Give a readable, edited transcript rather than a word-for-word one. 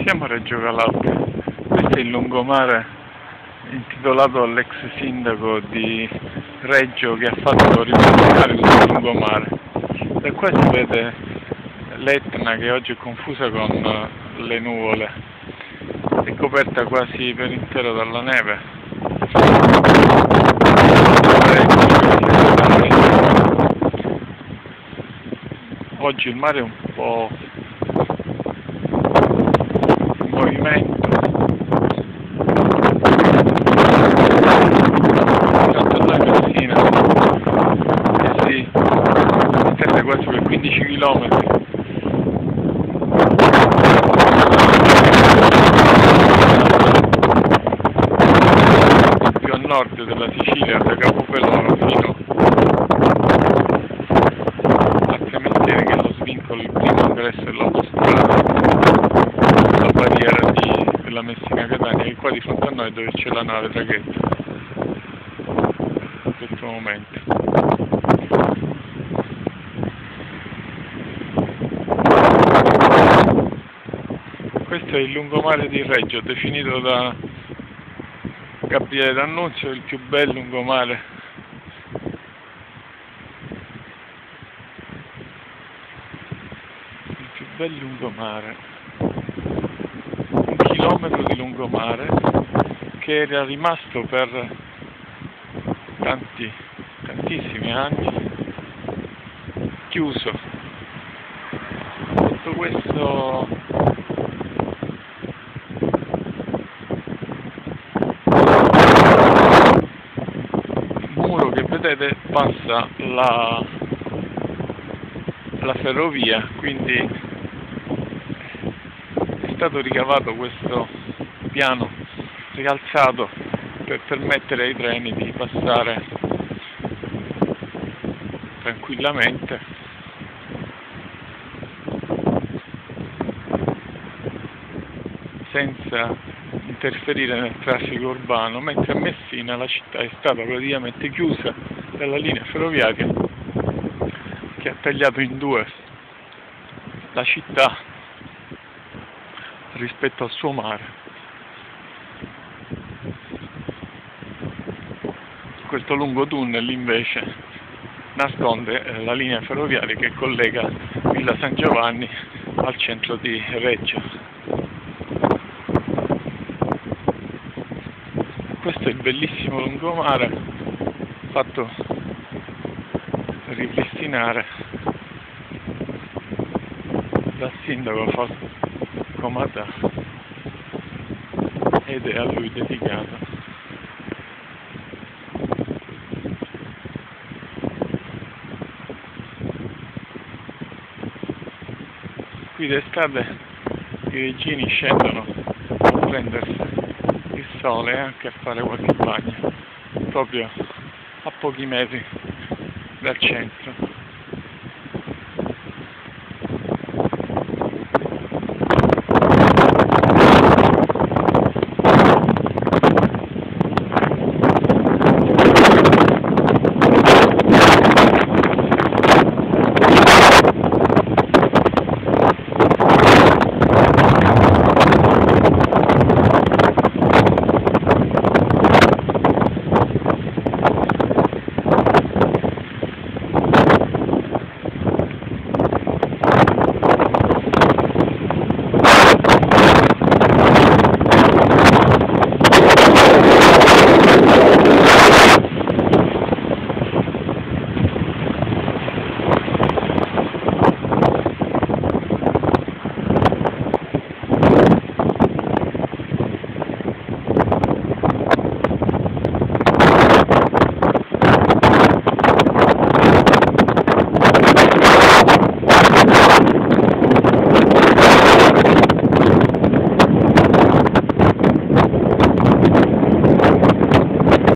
Siamo a Reggio Calabria, questo è il lungomare intitolato all'ex sindaco di Reggio che ha fatto ripristinare questo lungomare. Da qua si vede l'Etna che oggi è confusa con le nuvole, è coperta quasi per intero dalla neve. Oggi il mare è un po' in movimento, tanto noi Messina che si estende quasi per 15 km. Più a nord della Sicilia, da Capopeloro fino a Tremestieri, che è lo svincolo, il primo ingresso dell'autostrada, la barriera della Messina Catania, che qua di fronte a noi è dove c'è la nave traghetto in questo momento. Questo è il lungomare di Reggio, definito da Gabriele D'Annunzio il più bel lungomare. Il più bel lungomare. 1 chilometro di lungomare che era rimasto per tantissimi anni chiuso. Tutto questo muro che vedete passa la ferrovia, quindi è stato ricavato questo piano rialzato per permettere ai treni di passare tranquillamente senza interferire nel traffico urbano, mentre a Messina la città è stata praticamente chiusa dalla linea ferroviaria che ha tagliato in due la città rispetto al suo mare. Questo lungo tunnel invece nasconde la linea ferroviaria che collega Villa San Giovanni al centro di Reggio. Questo è il bellissimo lungomare fatto ripristinare dal sindaco Fausto Comatà ed è a lui dedicato. Qui d'estate i reggini scendono a prendersi il sole e anche a fare qualche bagno proprio a pochi metri dal centro.